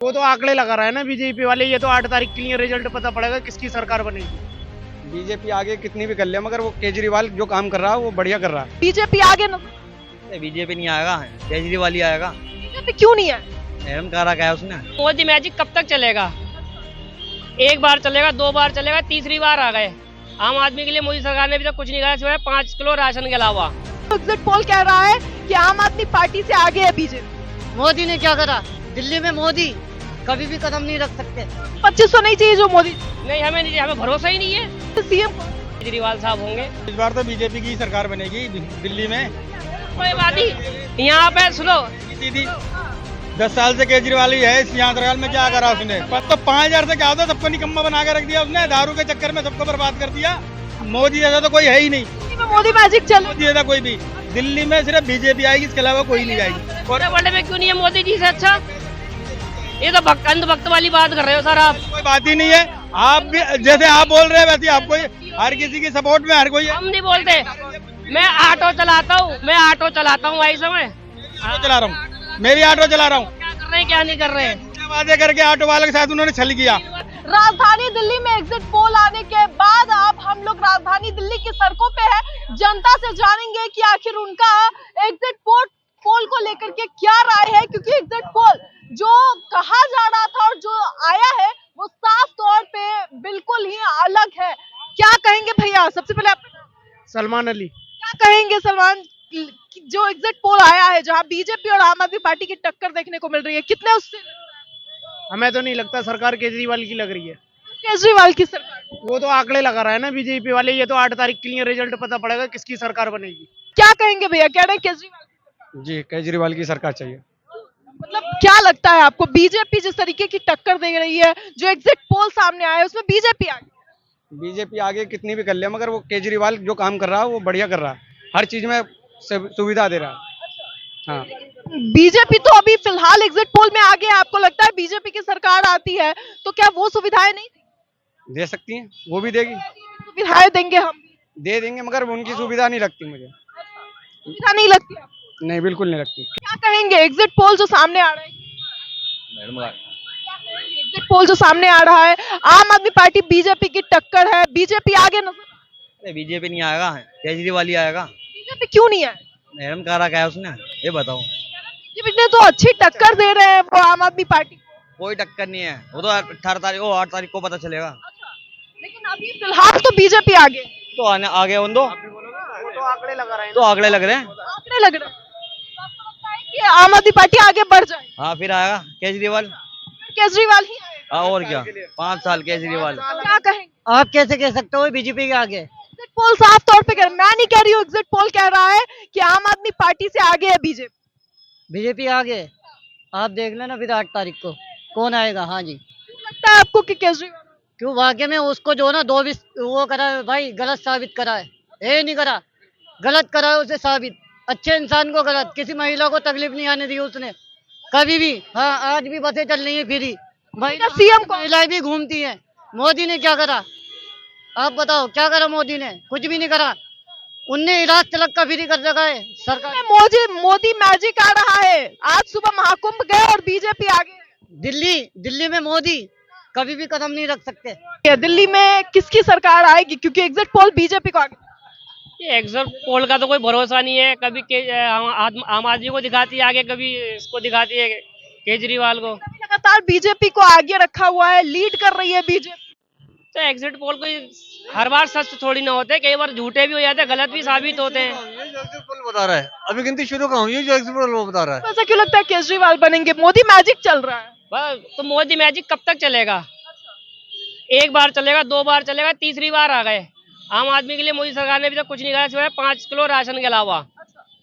वो तो आंकड़े लगा रहा है ना बीजेपी वाले। ये तो 8 तारीख के लिए रिजल्ट पता पड़ेगा किसकी सरकार बनेगी। बीजेपी आगे कितनी भी कर ले, मगर वो केजरीवाल जो काम कर रहा है वो बढ़िया कर रहा है। बीजेपी आगे बीजेपी नहीं आएगा, केजरीवाल ही आएगा। बीजेपी क्यों नहीं है? मैडम कहा क्या है उसने। मोदी मैजिक कब तक चलेगा? एक बार चलेगा, 2 बार चलेगा, तीसरी बार आ गए। आम आदमी के लिए मोदी सरकार ने अभी तक कुछ नहीं करा सिवाय 5 किलो राशन के अलावा। एग्जिट पोल कह रहा है कि आम आदमी पार्टी से आगे है बीजेपी। मोदी ने क्या करा? दिल्ली में मोदी कभी भी कदम नहीं रख सकते। 2500 नहीं चाहिए जो मोदी। नहीं, हमें भरोसा ही नहीं है। सीएम केजरीवाल साहब होंगे। इस बार तो बीजेपी की सरकार बनेगी दिल्ली में। कोई बात नहीं, यहाँ पे सुनो, सीधी 10 साल से केजरीवाल ही है। इस यहाँ सरकार में क्या करा उसने? तो 5000 से क्या होता, सबको निकम्मा बना के रख दिया उसने। दारू के चक्कर में सबको बर्बाद कर दिया। मोदी जैसा तो कोई है ही नहीं। मोदी मैजिक चल। मोदी जैसा कोई भी दिल्ली में सिर्फ बीजेपी आएगी, इसके अलावा कोई नहीं जाएगी। पूरे वर्ल्ड में क्यों नहीं है मोदी जी से अच्छा? ये तो अंधभक्त वाली बात कर रहे हो सर आप। कोई बात ही नहीं है। आप भी जैसे आप बोल रहे हैं वैसे आपको हर किसी की सपोर्ट में हर कोई है। हम नहीं बोलते। मैं ऑटो चलाता हूँ भाई समय चला रहा हूँ, मैं भी ऑटो चला रहा हूँ। क्या कर रहे हैं क्या नहीं कर रहे हैं। वादे करके ऑटो वाले के साथ उन्होंने छल किया। राजधानी दिल्ली में एग्जिट पोल आने के बाद अब हम लोग राजधानी दिल्ली की सड़कों पे है। जनता से जानेंगे कि आखिर उनका एग्जिट पोल को लेकर के क्या राय है, क्योंकि एग्जिट पोल जो कहा जा रहा था और जो आया है वो साफ तौर पे बिल्कुल ही अलग है। क्या कहेंगे भैया? सबसे पहले आप सलमान अली। क्या कहेंगे सलमान, जो एग्जिट पोल आया है जहां बीजेपी और आम आदमी पार्टी की टक्कर देखने को मिल रही है, कितने उससे? हमें तो नहीं लगता सरकार केजरीवाल की लग रही है। केजरीवाल की सरकार। वो तो आंकड़े लगा रहा है ना बीजेपी वाले। ये तो 8 तारीख के लिए रिजल्ट पता पड़ेगा किसकी सरकार बनेगी। क्या कहेंगे भैया? कह रहे हैं केजरीवाल। जी, केजरीवाल की सरकार चाहिए। मतलब क्या लगता है आपको, बीजेपी जिस तरीके की टक्कर दे रही है, जो एग्जिट पोल सामने आया है उसमें बीजेपी बीजेपी आगे कितनी भी कर ले, मगर वो केजरीवाल जो काम कर रहा है वो बढ़िया कर रहा है। हर चीज में सुविधा दे रहा है। हाँ, बीजेपी तो अभी फिलहाल एग्जिट पोल में आगे है। आपको लगता है बीजेपी की सरकार आती है तो क्या वो सुविधाएं नहीं दे सकती हैं, वो भी देगी। सुविधाएं देंगे हम? दे देंगे, मगर उनकी सुविधा नहीं लगती मुझे। सुविधा नहीं लगती आपको? नहीं, बिल्कुल नहीं लगती। क्या कहेंगे एग्जिट पोल जो सामने आ रहा है? एग्जिट पोल जो सामने आ रहा है, आम आदमी पार्टी बीजेपी की टक्कर है, बीजेपी आगे नजर। बीजेपी नहीं आएगा, केजरीवाल ही आएगा। बीजेपी क्यों नहीं है? मैडम कहा क्या है उसने, ये बताओ। बीजेपी ने तो अच्छी टक्कर दे रहे हैं वो आम आदमी पार्टी को। कोई टक्कर नहीं है, वो तो 18 तारीख को 8 तारीख को पता चलेगा। लेकिन अभी फिलहाल तो बीजेपी आगे। तो आगे उन दो वो तो आंकड़े लगा रहे हैं। तो आंकड़े लग रहे हैं। आंकड़े लग रहे हैं। तो आपको लगता है कि आम आदमी पार्टी आगे बढ़ जाए? हाँ, फिर आएगा केजरीवाल। केजरीवाल ही आएगा। हाँ, और क्या, 5 साल केजरीवाल। क्या कहेंगे? आप कैसे कह सकते हो बीजेपी के आगे? एग्जिट पोल साफ तौर पे मैं नहीं कह रही हूँ, एग्जिट पोल कह रहा है कि आम आदमी पार्टी से आगे है बीजेपी। बीजेपी आगे आप देख लेना फिर 8 तारीख को कौन आएगा। हाँ जी। लगता है आपको कि केजरीवाल? क्यों, वाकई में उसको जो ना 2 वो करा है भाई, गलत साबित करा है। ये नहीं करा, गलत करा है उसे साबित। अच्छे इंसान को गलत, किसी महिला को तकलीफ नहीं आने दी उसने कभी भी। हाँ, आज भी बसें चल रही है फ्री, सीएम को महिलाएं भी घूमती हैं। मोदी ने क्या करा? आप बताओ, क्या करा मोदी ने? कुछ भी नहीं करा। उनने इलाज तलक का फ्री कर रखा है सरकार। मोदी मैजिक आ रहा है। आज सुबह महाकुंभ गए और बीजेपी आगे है। दिल्ली में मोदी कभी भी कदम नहीं रख सकते। दिल्ली में किसकी सरकार आएगी, क्योंकि एग्जिट पोल बीजेपी को आगे। ये एग्जिट पोल का तो कोई भरोसा नहीं है। कभी आम आदमी को दिखाती है आगे, कभी इसको दिखाती है केजरीवाल को। लगातार बीजेपी को आगे रखा हुआ है, लीड कर रही है बीजेपी। तो एग्जिट पोल को हर बार सच थोड़ी ना होते, कई बार झूठे भी हो जाते हैं, गलत भी साबित होते हैं। बता रहा है, अभी गिनती शुरू का हुई है जो एग्जिट पोल बता रहा है। ऐसा क्यों लगता है केजरीवाल बनेंगे? मोदी मैजिक चल रहा है। बस, तो मोदी मैजिक कब तक चलेगा? एक बार चलेगा, 2 बार चलेगा, तीसरी बार आ गए। आम आदमी के लिए मोदी सरकार ने अभी तक कुछ नहीं करा सिवाय 5 किलो राशन के अलावा।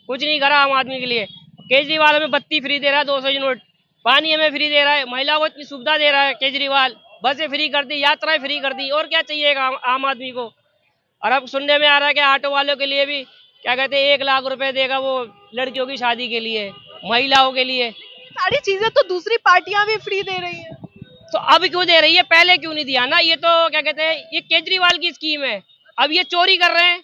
कुछ नहीं करा आम आदमी के लिए। केजरीवाल हमें बत्ती फ्री दे रहा है, 200 यूनिट, पानी हमें फ्री दे रहा है, महिलाओं को इतनी सुविधा दे रहा है केजरीवाल। बसें फ्री कर दी, यात्राएं फ्री कर दी, और क्या चाहिएगा आम आदमी को? और अब सुनने में आ रहा है कि ऑटो वालों के लिए भी क्या कहते हैं 1 लाख रुपए देगा वो लड़कियों की शादी के लिए, महिलाओं के लिए। सारी चीजें तो दूसरी पार्टियां भी फ्री दे रही है, तो अब क्यों दे रही है? पहले क्यों नहीं दिया ना? ये तो क्या कहते हैं, ये केजरीवाल की स्कीम है। अब ये चोरी कर रहे हैं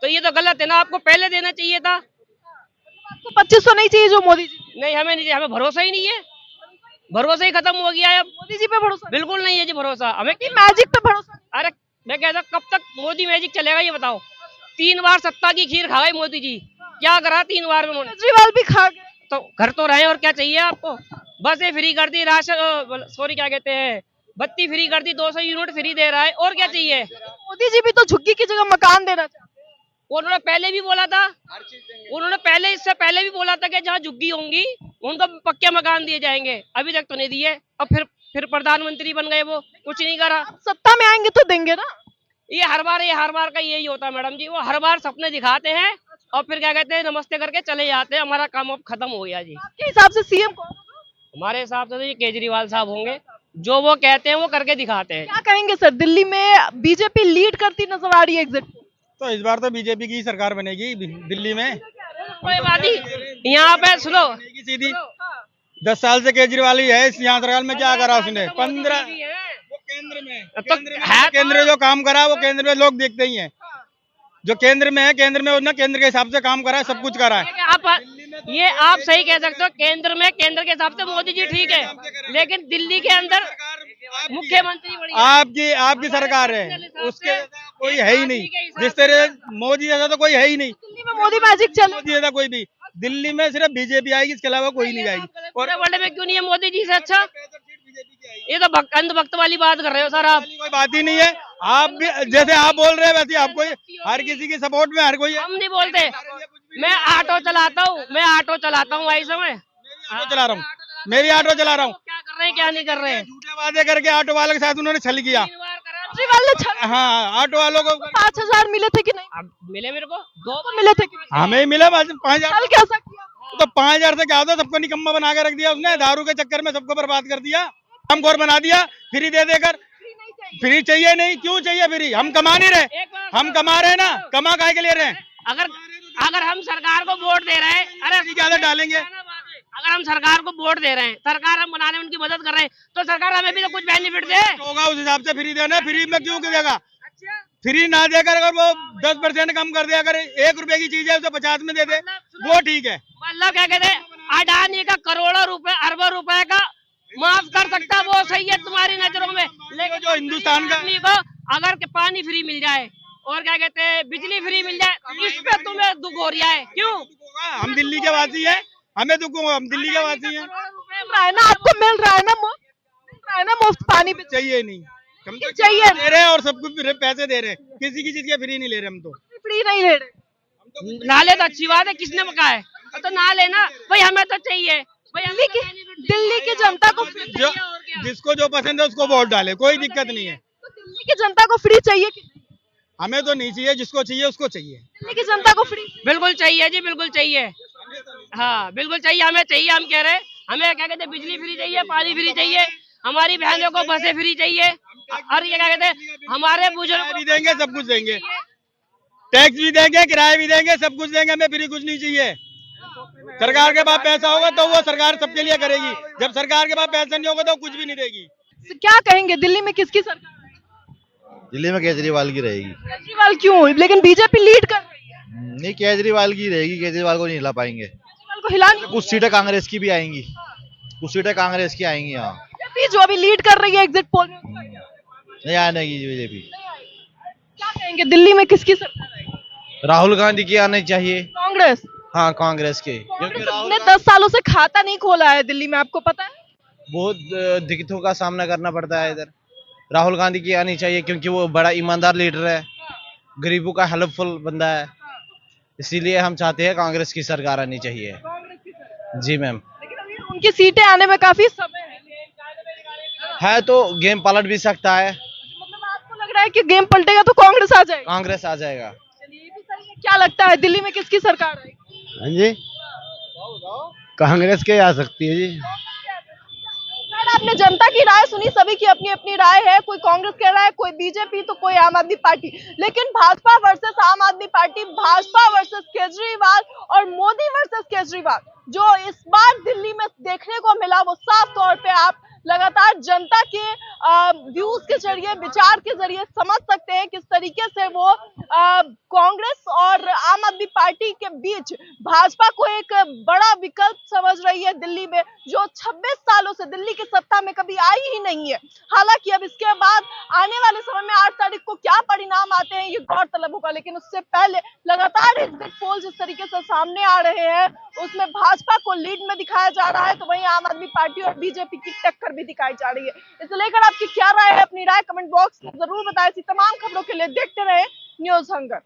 तो ये तो गलत है ना। आपको पहले देना चाहिए था। आपको 2500 नहीं चाहिए जो मोदी जी? नहीं, हमें भरोसा ही नहीं है। भरोसा ही खत्म हो गया है अब। मोदी जी पे भरोसा बिल्कुल नहीं है जी भरोसा हमें। नहीं, मैजिक पे भरोसा नहीं। अरे मैं कहता हूं, कब तक मोदी मैजिक चलेगा ये बताओ। 3 बार सत्ता की खीर खा गए मोदी जी, क्या करा 3 बार में उन्होंने? केजरीवाल भी खा गए। तो घर तो रहे और क्या चाहिए आपको? बसें फ्री कर दी, राशन सॉरी क्या कहते हैं, बत्ती फ्री कर दी, 200 यूनिट फ्री दे रहा है, और क्या चाहिए? मोदी जी भी तो झुग्गी की जगह मकान देना चाहते हैं। उन्होंने पहले भी बोला था, उन्होंने पहले इससे पहले भी बोला था कि जहाँ झुग्गी होंगी उनको पक्के मकान दिए जाएंगे, अभी तक तो नहीं दिए। अब फिर प्रधानमंत्री बन गए, वो कुछ नहीं करा। सत्ता में आएंगे तो देंगे ना। ये हर बार का यही होता है मैडम जी, वो हर बार सपने दिखाते हैं और फिर क्या कहते हैं, नमस्ते करके चले जाते हैं। हमारा काम अब खत्म हो गया जी। आपके हिसाब से सीएम कौन होगा? हमारे हिसाब से तो ये केजरीवाल साहब होंगे, जो वो कहते हैं वो करके दिखाते हैं। क्या कहेंगे सर, दिल्ली में बीजेपी लीड करती नजर आ रही है एग्जिट पोल। तो इस बार तो बीजेपी की सरकार बनेगी दिल्ली में। कोई बात नहीं, यहाँ पे सुनो, बनेगी सीधी। 10 साल से केजरीवाल ही है, इस यहाँ सरकार में क्या करा उसने? 15 वो केंद्र में तो है, केंद्र में जो काम करा वो केंद्र में लोग देखते ही हैं। जो केंद्र में है, केंद्र में उसने केंद्र के हिसाब से काम करा है, सब कुछ करा है। ये आप सही कह सकते हो, केंद्र में केंद्र के हिसाब से मोदी जी ठीक है, लेकिन दिल्ली के अंदर मुख्यमंत्री बढ़िया है। आपकी सरकार है, उसके कोई है ही नहीं। जिस तरह मोदी जैसा तो कोई है ही नहीं। दिल्ली में मोदी मैजिक चले। मोदी जैसा कोई भी दिल्ली में सिर्फ बीजेपी आएगी, इसके अलावा कोई नहीं आएगी। और वर्ल्ड में क्यों नहीं है मोदी जी से अच्छा? ये तो अंधभक्त वाली बात कर रहे हो सर आप। कोई बात ही नहीं है। आप भी जैसे आप बोल रहे हैं वैसे आपको हर किसी की सपोर्ट में हर कोई है। हम नहीं बोलते, मैं ऑटो चलाता हूँ भाई समय ऑटो चला रहा हूँ, मेरी ऑटो चला रहा हूँ। क्या कर रहे हैं क्या नहीं कर रहे हैं? झूठे वादे करके ऑटो वाले के साथ उन्होंने छल किया। केजरीवाल ने हाँ, ऑटो वालों को 5,000 मिले थे कि नहीं? अब मिले मेरे को दो तो मिले थे कि नहीं? हमें ही मिला 5,000। कल कैसा किया? तो 5,000 से क्या होता, सबको निकम्मा बना के रख दिया उसने। दारू के चक्कर में सबको बर्बाद कर दिया, हमखोर बना दिया। फ्री दे देकर फ्री चाहिए नहीं, क्यों चाहिए फ्री? हम कमा नहीं रहे, हम कमा रहे हैं ना, कमा काहे के ले रहे हैं? अगर हम सरकार को वोट दे रहे हैं, अरे क्या डालेंगे? अगर हम सरकार को वोट दे रहे हैं, सरकार हम बनाने में उनकी मदद कर रहे हैं, तो सरकार हमें भी तो कुछ बेनिफिट दे। होगा उस हिसाब से फ्री देना। फ्री में क्यों देगा? फ्री ना देकर अगर वो 10% कम कर दे, अगर 1 रुपए की चीज है उसे 50 में दे दे, वो ठीक है। मतलब क्या कहते हैं, अडानी का करोड़ों रुपए अरबों रुपए का माफ कर सकता, वो सही है तुम्हारी नजरों में। लेकिन जो हिंदुस्तान का को अगर के पानी फ्री मिल जाए और क्या कहते हैं बिजली फ्री मिल जाए, इस पे तुम्हें दुख हो रहा है क्यों? हम दिल्ली के वासी हैं, हमें दुख होगा, हम दिल्ली के वासी हैं। ना आपको मिल रहा है ना मुफ्त पानी भी चाहिए नहीं, हम तो चाहिए दे रहे हैं और सब कुछ पैसे दे रहे हैं, किसी की चीज के फ्री नहीं ले रहे हम तो। फ्री नहीं ले रहे। नाले तो अच्छी बात है, किसने कहा है? तो ना लेना भाई, हमें तो चाहिए भाई। दिल्ली की जनता को जो जिसको जो पसंद है उसको वोट डाले, कोई दिक्कत नहीं है। तो दिल्ली की जनता को फ्री चाहिए कि नहीं? हमें तो नहीं चाहिए, जिसको चाहिए उसको चाहिए। दिल्ली की जनता को फ्री बिल्कुल चाहिए जी, बिल्कुल चाहिए। हाँ बिल्कुल चाहिए, हमें चाहिए। हम कह रहे हैं हमें क्या कहते हैं, बिजली फ्री चाहिए, पानी फ्री चाहिए, हमारी बहनों को बसें फ्री चाहिए, और ये क्या कहते हैं हमारे बुजुर्ग भी देंगे, सब कुछ देंगे, टैक्स भी देंगे, किराया भी देंगे, सब कुछ देंगे। हमें फ्री कुछ नहीं चाहिए। सरकार के पास पैसा होगा तो वो सरकार सबके लिए करेगी, जब सरकार के पास पैसा नहीं होगा तो कुछ भी नहीं देगी। तो क्या कहेंगे, दिल्ली में किसकी सरकार आएगी? दिल्ली में केजरीवाल की रहेगी। केजरीवाल क्यों? लेकिन बीजेपी लीड कर रही है। नहीं, केजरीवाल की रहेगी, केजरीवाल को नहीं हिला पाएंगे। केजरीवाल को हिला नहीं। कुछ सीटें कांग्रेस की भी आएंगी, कुछ सीटें कांग्रेस की आएंगी। यहाँ बीजेपी जो अभी लीड कर रही है एग्जिट पोल में, नहीं आने की बीजेपी। क्या कहेंगे, दिल्ली में किसकी सरकार आएगी? राहुल गांधी की आनी चाहिए। कांग्रेस? हाँ, कांग्रेस के, क्योंकि कांग्रेस ने 10 सालों से खाता नहीं खोला है दिल्ली में, आपको पता है? बहुत दिक्कतों का सामना करना पड़ता है इधर। राहुल गांधी की आनी चाहिए क्योंकि वो बड़ा ईमानदार लीडर है, गरीबों का हेल्पफुल बंदा है, इसीलिए हम चाहते हैं कांग्रेस की सरकार आनी चाहिए। जी मैम। लेकिन अभी उनकी सीटें आने में काफी समय है तो गेम पलट भी सकता है। मतलब आपको लग रहा है कि गेम पलटेगा तो कांग्रेस आ जाएगी? कांग्रेस आ जाएगा। चलिए, ये भी सही है। क्या लगता है दिल्ली में किसकी सरकार आएगी? हाँ जी, कांग्रेस के आ सकती है जी। सर, आपने जनता की राय सुनी, सभी की अपनी अपनी राय है। कोई कांग्रेस कह रहा है, कोई बीजेपी, तो कोई आम आदमी पार्टी। लेकिन भाजपा वर्सेस आम आदमी पार्टी, भाजपा वर्सेस केजरीवाल और मोदी वर्सेस केजरीवाल, जो इस बार दिल्ली में देखने को मिला वो साफ तौर पे आप लगातार जनता के व्यूज के जरिए, विचार के जरिए समझ सकते हैं किस तरीके से वो कांग्रेस और आम आदमी पार्टी के बीच भाजपा को एक बड़ा विकल्प समझ रही है दिल्ली में, जो 26 सालों से दिल्ली की सत्ता में कभी आई ही नहीं है। हालांकि अब इसके बाद आने वाले समय में 8 तारीख को क्या परिणाम आते हैं ये गौरतलब होगा, लेकिन उससे पहले लगातार एग्जिट पोल जिस तरीके से सामने आ रहे हैं उसमें भाजपा को लीड में दिखाया जा रहा है, तो वहीं आम आदमी पार्टी और बीजेपी की टक्कर भी दिखाई जा रही है। इसे लेकर आपकी क्या राय है? अपनी राय कमेंट बॉक्स में जरूर बताएं। ऐसी तमाम खबरों के लिए देखते रहे न्यूज़ हंगर।